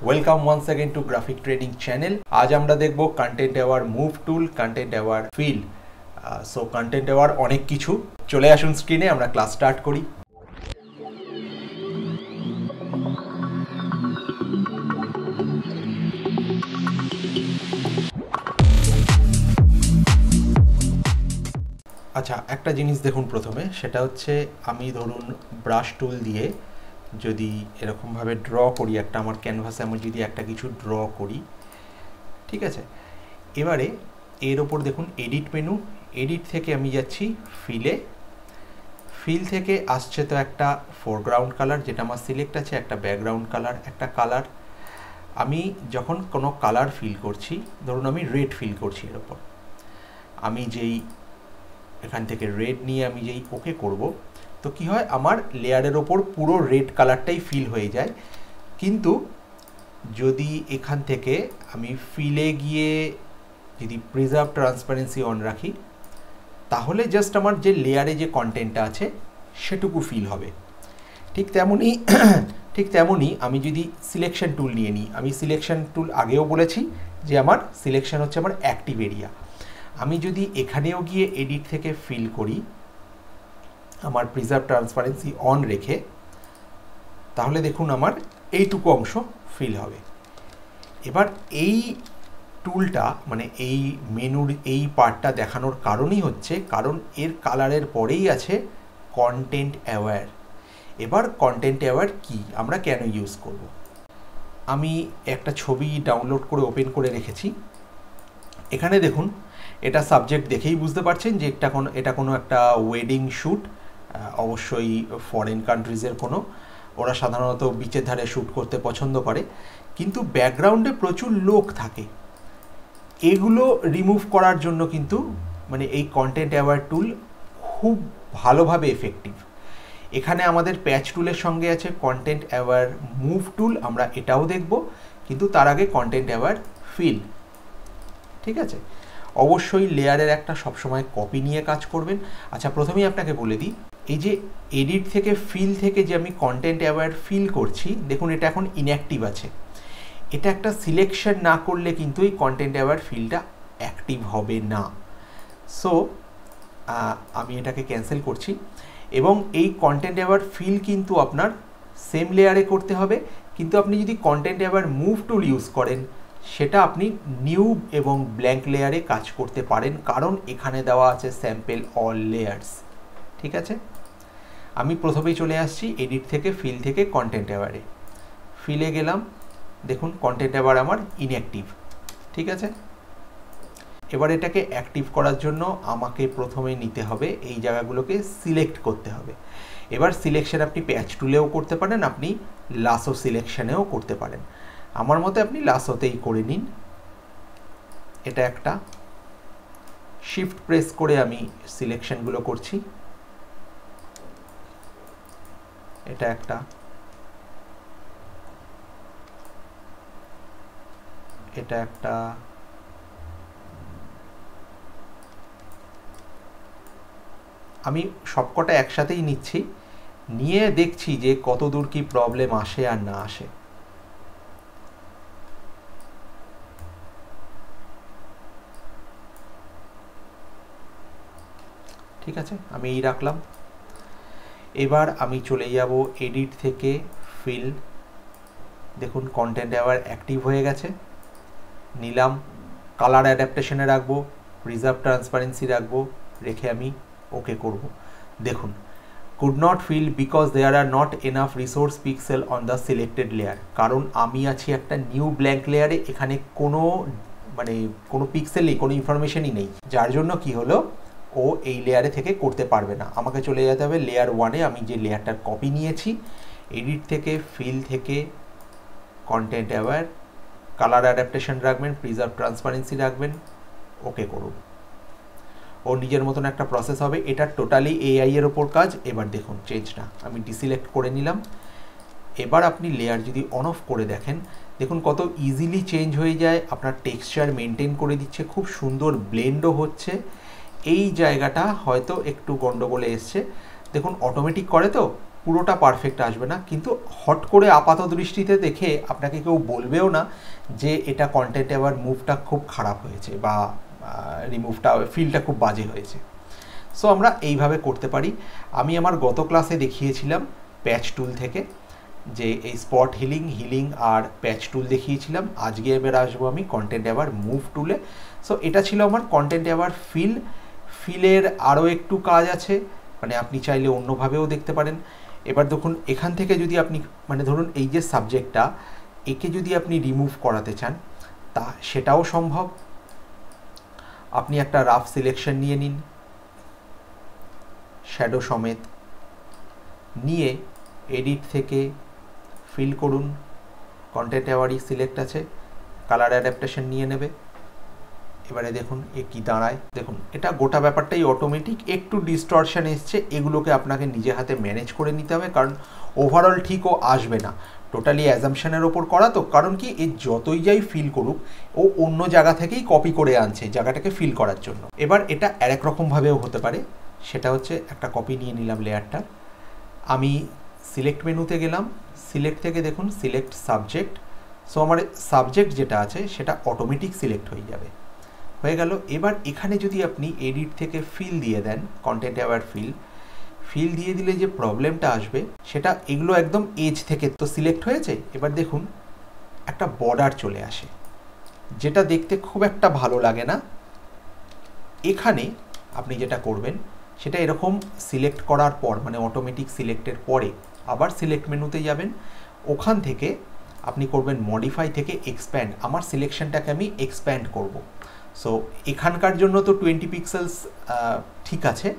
Welcome once again to graphic trading channel. আজ আমরা দেখব content aware move tool, content aware fill. So content aware অনেক কিছু। চলে আসুন স্ক্রিনে, আমরা ক্লাস স্টার্ট করি। আচ্ছা, একটা জিনিস দেখুন প্রথমে, সেটা হচ্ছে আমি ধরুন ব্রাশ টুল দিয়ে যদি এরকমভাবে ড্র করি, একটা আমার ক্যানভাসে আমি যদি একটা কিছু ড্র করি, ঠিক আছে। এবারে এর ওপর দেখুন এডিট মেনু, এডিট থেকে আমি যাচ্ছি ফিলে, ফিল থেকে আসছে তো একটা ফোরগ্রাউন্ড কালার যেটা আমার সিলেক্ট আছে, একটা ব্যাকগ্রাউন্ড কালার, একটা কালার। আমি যখন কোনো কালার ফিল করছি, ধরুন আমি রেড ফিল করছি, এর ওপর আমি যেই এখান থেকে রেড নিয়ে আমি যেই ওকে করব, তো কি হয়, আমার লেয়ারের ওপর পুরো রেড কালারটাই ফিল হয়ে যায়। কিন্তু যদি এখান থেকে আমি ফিলে গিয়ে যদি প্রিজার্ভ ট্রান্সপারেন্সি অন রাখি, তাহলে জাস্ট আমার যে লেয়ারে যে কন্টেন্টটা আছে সেটুকু ফিল হবে। ঠিক তেমনই আমি যদি সিলেকশন টুল নিয়ে নিই, আমি সিলেকশন টুল আগেও বলেছি যে আমার সিলেকশন হচ্ছে আমার অ্যাক্টিভ এরিয়া। আমি যদি এখানেও গিয়ে এডিট থেকে ফিল করি আমার প্রিজার্ভ ট্রান্সপারেন্সি অন রেখে, তাহলে দেখুন আমার এইটুকু অংশ ফিল হবে। এবার এই টুলটা মানে এই মেনুর এই পার্টটা দেখানোর কারণই হচ্ছে কারণ এর কালারের পরেই আছে কন্টেন্ট অ্যাওয়ার। এবার কন্টেন্ট অ্যাওয়ার কি, আমরা কেন ইউজ করব? আমি একটা ছবি ডাউনলোড করে ওপেন করে রেখেছি। এখানে দেখুন, এটা সাবজেক্ট দেখেই বুঝতে পারছেন যে এটা কোনো একটা ওয়েডিং শ্যুট, অবশ্যই ফরেন কান্ট্রিজের কোনো। ওরা সাধারণত বিচের ধারে শ্যুট করতে পছন্দ করে, কিন্তু ব্যাকগ্রাউন্ডে প্রচুর লোক থাকে। এগুলো রিমুভ করার জন্য কিন্তু মানে এই কন্টেন্ট অ্যাওয়ার টুল খুব ভালোভাবে এফেক্টিভ। এখানে আমাদের প্যাচ টুলের সঙ্গে আছে কন্টেন্ট অ্যাওয়ার মুভ টুল, আমরা এটাও দেখব, কিন্তু তার আগে কন্টেন্ট অ্যাওয়ার ফিল। ঠিক আছে, অবশ্যই লেয়ারের একটা সবসময় কপি নিয়ে কাজ করবেন। আচ্ছা, প্রথমেই আপনাকে বলে দিই, এই যে এডিট থেকে ফিল থেকে যে আমি কন্টেন্ট অ্যাওয়ার ফিল করছি, দেখুন এটা এখন ইনঅ্যাক্টিভ আছে। এটা একটা সিলেকশন না করলে কিন্তু এই কন্টেন্ট অ্যাওয়ার ফিলটা অ্যাক্টিভ হবে না। সো আমি এটাকে ক্যান্সেল করছি। এবং এই কন্টেন্ট অ্যাওয়ার ফিল কিন্তু আপনার সেম লেয়ারে করতে হবে, কিন্তু আপনি যদি কন্টেন্ট অ্যাওয়ার মুভ টুল ইউজ করেন, সেটা আপনি নিউ এবং ব্ল্যাঙ্ক লেয়ারে কাজ করতে পারেন, কারণ এখানে দেওয়া আছে স্যাম্পল অল লেয়ার্স। ঠিক আছে, আমি প্রথমেই চলে আসছি এডিট থেকে ফিল থেকে কন্টেন্ট অ্যাওয়ারে, ফিলে গেলাম, দেখুন কন্টেন্ট অ্যাওয়ার আমার ইনঅ্যাক্টিভ। ঠিক আছে, এবার এটাকে অ্যাক্টিভ করার জন্য আমাকে প্রথমে নিতে হবে এই জায়গাগুলোকে সিলেক্ট করতে হবে। এবার সিলেকশন আপনি প্যাচ টুলেও করতে পারেন, আপনি লাসো সিলেকশনেও করতে পারেন। আমার মতে আপনি লাসোতেই করে নিন। এটা একটা শিফট প্রেস করে আমি সিলেকশনগুলো করছি। এটা একটা, এটা একটা, আমি সবকটা একসাথেই নিচ্ছি, নিয়ে দেখছি যে কত দূর কি প্রবলেম আসে আর না আসে। ঠিক আছে, আমি এই রাখলাম। এবার আমি চলে যাব এডিট থেকে ফিল, দেখুন কন্টেন্ট অ্যাওয়ার অ্যাক্টিভ হয়ে গেছে। নিলাম, কালার অ্যাডাপ্টেশনে রাখবো, প্রিজার্ভ ট্রান্সপারেন্সি রাখবো, রেখে আমি ওকে করব। দেখুন, could not fill because there are not enough resource pixel on the selected layer. কারণ আমি আছি একটা নিউ ব্ল্যাঙ্ক লেয়ারে, এখানে কোনো পিক্সেল নেই, কোনো ইনফরমেশনই নেই, যার জন্য কি হলো, ও এই লেয়ারে থেকে করতে পারবে না। আমাকে চলে যেতে হবে লেয়ার ওয়ানে, আমি যে লেয়ারটার কপি নিয়েছি। এডিট থেকে ফিল থেকে কন্টেন্ট অ্যাওয়ার, কালার অ্যাডাপ্টেশন রাখবেন, প্রিজার্ভ ট্রান্সপারেন্সি রাখবেন, ওকে করুন। ও নিজের মতন একটা প্রসেস হবে। এটা টোটালি এআই এর ওপর কাজ। এবার দেখুন চেঞ্জটা আমি ডিসিলেক্ট করে নিলাম। এবার আপনি লেয়ার যদি অন অফ করে দেখেন, দেখুন কত ইজিলি চেঞ্জ হয়ে যায়, আপনার টেক্সচার মেনটেন করে দিচ্ছে, খুব সুন্দর ব্লেন্ডও হচ্ছে। এই জায়গাটা হয়তো একটু গন্ডগোলে এসছে, দেখুন অটোমেটিক করে তো, পুরোটা পারফেক্ট আসবে না, কিন্তু হট করে আপাত দৃষ্টিতে দেখে আপনাকে কেউ বলবেও না যে এটা কন্টেন্ট এবার মুভটা খুব খারাপ হয়েছে বা রিমুভটা ফিলটা খুব বাজে হয়েছে। সো আমরা এইভাবে করতে পারি। আমি আমার গত ক্লাসে দেখিয়েছিলাম প্যাচ টুল থেকে, যে এই স্পট হিলিং আর প্যাচ টুল দেখিয়েছিলাম। আজকে এবার আসবো আমি কন্টেন্ট এবার মুভ টুলে। সো এটা ছিল আমার কন্টেন্ট এবার ফিলের আরও একটু কাজ আছে, মানে আপনি চাইলে অন্যভাবেও দেখতে পারেন। এবার দেখুন এখান থেকে যদি আপনি মানে ধরুন এই যে সাবজেক্টটা, একে যদি আপনি রিমুভ করাতে চান তা সেটাও সম্ভব। আপনি একটা রাফ সিলেকশন নিয়ে নিন শ্যাডো সমেত, নিয়ে এডিট থেকে ফিল করুন, কন্টেন্ট অ্যাওয়ারই সিলেক্ট আছে, কালার অ্যাডাপ্টেশন নিয়ে নেবে। এবারে দেখুন এ কি দাঁড়ায়, দেখুন এটা গোটা ব্যাপারটাই অটোমেটিক, একটু ডিস্টরশন এসছে, এগুলোকে আপনাকে নিজে হাতে ম্যানেজ করে নিতে হবে, কারণ ওভারঅল ঠিকও আসবে না, টোটালি অ্যাজাম্পশনের ওপর করা তো। কারণ কি এ যতই যাই ফিল করুক ও অন্য জায়গা থেকেই কপি করে আনছে জায়গাটাকে ফিল করার জন্য। এবার এটা আরেক রকমভাবেও হতে পারে, সেটা হচ্ছে একটা কপি নিয়ে নিলাম লেয়ারটা, আমি সিলেক্ট মেনুতে গেলাম, সিলেক্ট থেকে দেখুন সিলেক্ট সাবজেক্ট। সো আমার সাবজেক্ট যেটা আছে সেটা অটোমেটিক সিলেক্ট হয়ে যাবে, হয়ে গেল। এবার এখানে যদি আপনি এডিট থেকে ফিল দিয়ে দেন, কন্টেন্ট অ্যাওয়ার ফিল দিয়ে দিলে যে প্রবলেমটা আসবে সেটা, এগুলো একদম এজ থেকে তো সিলেক্ট হয়েছে। এবার দেখুন একটা বর্ডার চলে আসে, যেটা দেখতে খুব একটা ভালো লাগে না। এখানে আপনি যেটা করবেন সেটা এরকম সিলেক্ট করার পর, মানে অটোমেটিক সিলেক্টের পরে আবার সিলেক্ট মেনুতে যাবেন, ওখান থেকে আপনি করবেন মডিফাই থেকে এক্সপ্যান্ড। আমার সিলেকশনটাকে আমি এক্সপ্যান্ড করব। সো এখানকার জন্য তো 20 পিক্সেলস ঠিক আছে,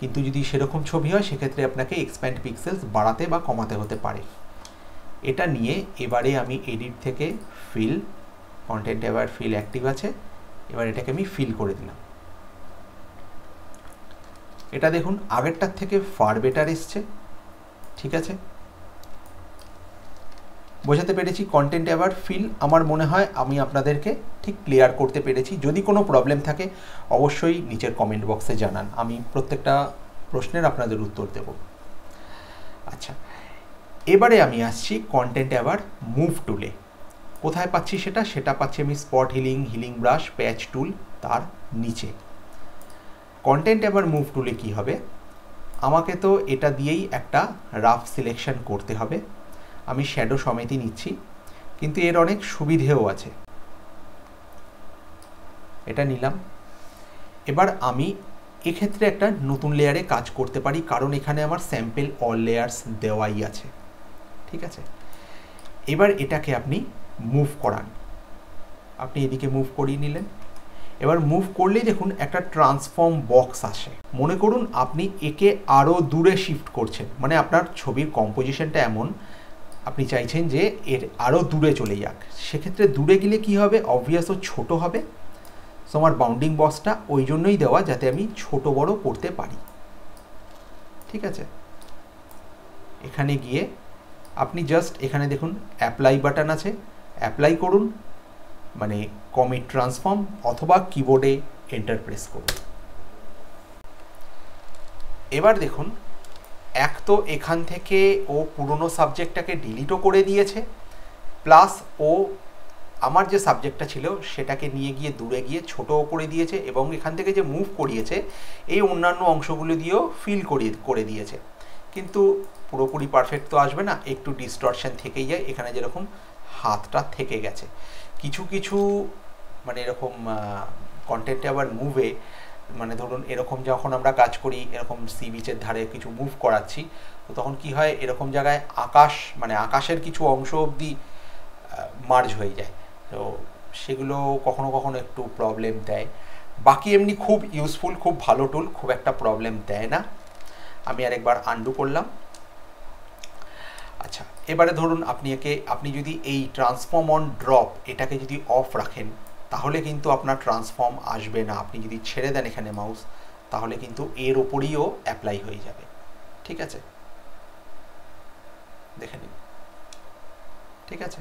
কিন্তু যদি সেরকম ছবি হয় সেক্ষেত্রে আপনাকে এক্সপ্যান্ড পিক্সেলস বাড়াতে বা কমাতে হতে পারে। এটা নিয়ে এবারে আমি এডিট থেকে ফিল, কন্টেন্ট এবার ফিল অ্যাক্টিভ আছে, এবার এটাকে আমি ফিল করে দিলাম। এটা দেখুন আগেরটার থেকে ফার বেটার এসছে, ঠিক আছে। বোঝাতে পেরেছি কন্টেন্ট এবার ফিল, আমার মনে হয় আমি আপনাদেরকে ঠিক ক্লিয়ার করতে পেরেছি। যদি কোনো প্রবলেম থাকে অবশ্যই নিচের কমেন্ট বক্সে জানান, আমি প্রত্যেকটা প্রশ্নের আপনাদের উত্তর দেব। আচ্ছা, এবারে আমি আসছি কন্টেন্ট এবার মুভ টুলে। কোথায় পাচ্ছি সেটা পাচ্ছি আমি স্পট হিলিং ব্রাশ প্যাচ টুল তার নিচে। কন্টেন্ট এবার মুভ টুলে কি হবে, আমাকে তো এটা দিয়েই একটা রাফ সিলেকশন করতে হবে। আমি শ্যাডো সমেতই নিচ্ছি, কিন্তু এর অনেক সুবিধেও আছে। এটা নিলাম। এবার আমি এক্ষেত্রে একটা নতুন লেয়ারে কাজ করতে পারি, কারণ এখানে আমার স্যাম্পল অল লেয়ার্স দেওয়াই আছে, ঠিক আছে। এবার এটাকে আপনি মুভ করান, আপনি এদিকে মুভ করিয়ে নিলেন। এবার মুভ করলেই দেখুন একটা ট্রান্সফর্ম বক্স আসে। মনে করুন আপনি একে আরও দূরে শিফট করছেন, মানে আপনার ছবির কম্পোজিশনটা এমন, আপনি চাইছেন যে এর আরও দূরে চলে যাক। সেক্ষেত্রে দূরে গেলে কি হবে, অবভিয়াস ও ছোটো হবে। সো আমার বাউন্ডিং বক্সটা ওই জন্যই দেওয়া, যাতে আমি ছোট বড় করতে পারি, ঠিক আছে। এখানে গিয়ে আপনি জাস্ট এখানে দেখুন অ্যাপ্লাই বাটন আছে, অ্যাপ্লাই করুন, মানে কমিট ট্রান্সফর্ম, অথবা কিবোর্ডে এন্টার প্রেস করুন। এবার দেখুন এক তো এখান থেকে ও পুরনো সাবজেক্টটাকে ডিলিটও করে দিয়েছে, প্লাস ও আমার যে সাবজেক্টটা ছিল সেটাকে নিয়ে গিয়ে দূরে গিয়ে ছোটও করে দিয়েছে, এবং এখান থেকে যে মুভ করিয়েছে এই অন্যান্য অংশগুলো দিয়েও ফিল করে দিয়েছে। কিন্তু পুরোপুরি পারফেক্ট তো আসবে না, একটু ডিস্টরশন থেকেই যায়। এখানে যেরকম হাতটা থেকে গেছে, কিছু মানে এরকম কন্টেন্টে আবার মুভে, মানে ধরুন এরকম যখন আমরা কাজ করি, এরকম সি বিচের ধারে কিছু মুভ করাচ্ছি, তো তখন কি হয়, এরকম জায়গায় মানে আকাশের কিছু অংশ অবধি মার্জ হয়ে যায়, তো সেগুলো কখনো কখনো একটু প্রবলেম দেয়। বাকি এমনি খুব ইউজফুল, খুব ভালো টুল, খুব একটা প্রবলেম দেয় না। আমি আরেকবার আনডু করলাম। আচ্ছা, এবারে ধরুন আপনি যদি এই ট্রান্সফর্ম অন ড্রপ এটাকে যদি অফ রাখেন, তাহলে কিন্তু আপনার ট্রান্সফর্ম আসবে না। আপনি যদি ছেড়ে দেন এখানে মাউস, তাহলে কিন্তু এর ওপরইও অ্যাপ্লাই হয়ে যাবে, ঠিক আছে। দেখে নিন, ঠিক আছে।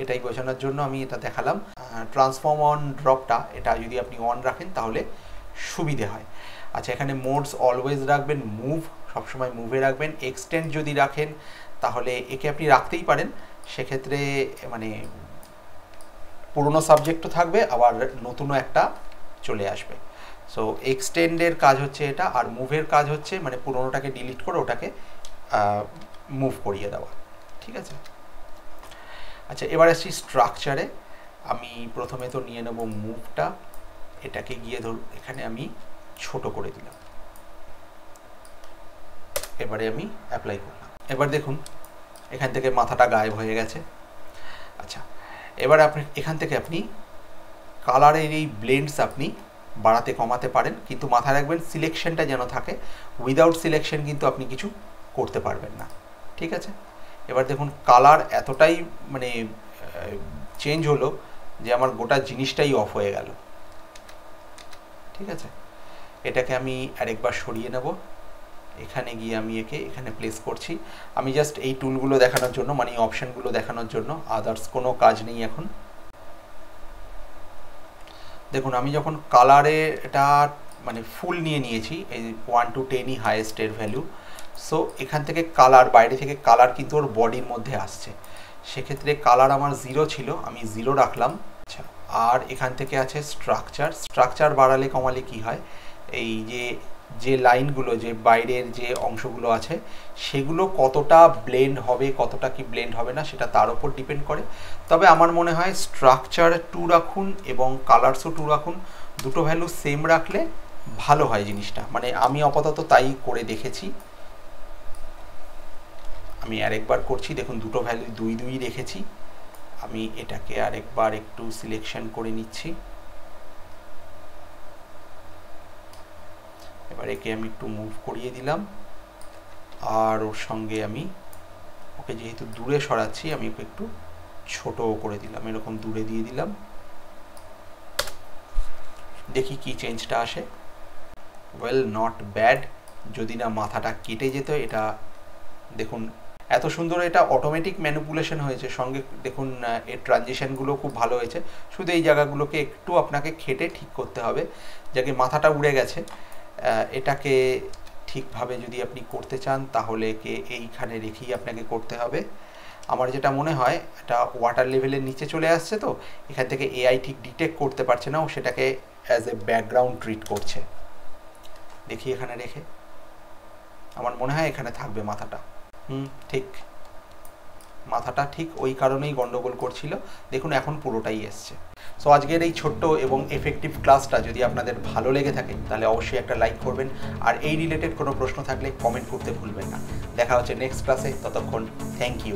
এটাই বোঝানোর জন্য আমি এটা দেখালাম। ট্রান্সফর্ম অন ড্রপটা এটা যদি আপনি অন রাখেন তাহলে সুবিধে হয়। আচ্ছা, এখানে মোডস অলওয়েজ রাখবেন, মুভ সবসময় মুভে রাখবেন। এক্সটেন্ড যদি রাখেন তাহলে একে আপনি রাখতেই পারেন, সেক্ষেত্রে মানে পুরনো সাবজেক্টও থাকবে আবার নতুনও একটা চলে আসবে। সো এক্সটেন্ডের কাজ হচ্ছে এটা, আর মুভের কাজ হচ্ছে মানে পুরনোটাকে ডিলিট করে ওটাকে মুভ করিয়ে দেওয়া। ঠিক আছে, আচ্ছা এবার আসছি স্ট্রাকচারে। আমি প্রথমে তো নিয়ে নেব মুভটা, এটাকে গিয়ে ধরুন এখানে আমি ছোট করে দিলাম, এবারে আমি অ্যাপ্লাই করলাম। এবার দেখুন এখান থেকে মাথাটা গায়েব হয়ে গেছে। আচ্ছা এবার আপনি এখান থেকে আপনি কালারের এই ব্লেন্ডস আপনি বাড়াতে কমাতে পারেন, কিন্তু মাথায় রাখবেন সিলেকশনটা যেন থাকে। উইদাউট সিলেকশন কিন্তু আপনি কিছু করতে পারবেন না। ঠিক আছে, এবার দেখুন কালার এতটাই মানে চেঞ্জ হলো যে আমার গোটা জিনিসটাই অফ হয়ে গেল। ঠিক আছে, এটাকে আমি আরেকবার সরিয়ে নেব, এখানে গিয়ে আমি একে এখানে প্লেস করছি। আমি জাস্ট এই টুলগুলো দেখানোর জন্য, মানে অপশানগুলো দেখানোর জন্য, আদার্স কোনো কাজ নেই এখন। দেখুন আমি যখন কালারে এটা মানে ফুল নিয়ে নিয়েছি, এই 1 to 10ই হাইয়েস্টের ভ্যালু। সো এখান থেকে কালার, বাইরে থেকে কালার কিন্তু ওর বডির মধ্যে আসছে, সেক্ষেত্রে কালার আমার 0 ছিল, আমি 0 রাখলাম। আচ্ছা, আর এখান থেকে আছে স্ট্রাকচার। স্ট্রাকচার বাড়ালে কমালে কি হয়, এই যে লাইনগুলো, যে বাইরের যে অংশগুলো আছে সেগুলো কতটা ব্লেন্ড হবে, কতটা কি ব্লেন্ড হবে না, সেটা তার উপর ডিপেন্ড করে। তবে আমার মনে হয় স্ট্রাকচার 2 রাখুন এবং কালারসও 2 রাখুন, দুটো ভ্যালু সেম রাখলে ভালো হয় জিনিসটা। মানে আমি আপাতত তাই করে দেখেছি। আমি আরেকবার করছি, দেখুন দুটো ভ্যালু 2 2 রেখেছি। আমি এটাকে আরেকবার একটু সিলেকশন করে নিচ্ছি। এবার একে আমি একটু মুভ করিয়ে দিলাম, আর ওর সঙ্গে আমি ওকে যেহেতু দূরে সরাচ্ছি আমি ওকে একটু ছোট করে দিলাম, এরকম দূরে দিয়ে দিলাম। দেখি কি চেঞ্জটা আসে। Well, not bad. যদি না মাথাটা কেটে যেত। এটা দেখুন এত সুন্দর, এটা অটোমেটিক ম্যানিপুলেশন হয়েছে, সঙ্গে দেখুন এর ট্রানজিশনগুলো খুব ভালো হয়েছে। শুধু এই জায়গাগুলোকে একটু আপনাকে খেটে ঠিক করতে হবে, যাকে মাথাটা উড়ে গেছে এটাকে ঠিকভাবে যদি আপনি করতে চান তাহলে একে এইখানে রেখেই আপনাকে করতে হবে। আমার যেটা মনে হয় এটা ওয়াটার লেভেলের নিচে চলে আসছে, তো এখান থেকে এআই ঠিক ডিটেক্ট করতে পারছে না, ও সেটাকে অ্যাজ এ ব্যাকগ্রাউন্ড ট্রিট করছে। দেখি এখানে রেখে, আমার মনে হয় এখানে থাকবে মাথাটা। ঠিক, মাথাটা ঠিক ওই কারণেই গন্ডগোল করছিল। দেখুন এখন পুরোটাই এসছে। সো আজকের এই ছোট্ট এবং এফেক্টিভ ক্লাসটা যদি আপনাদের ভালো লেগে থাকে তাহলে অবশ্যই একটা লাইক করবেন, আর এই রিলেটেড কোনো প্রশ্ন থাকলে কমেন্ট করতে ভুলবেন না। দেখা হচ্ছে নেক্সট ক্লাসে, ততক্ষণ থ্যাংক ইউ।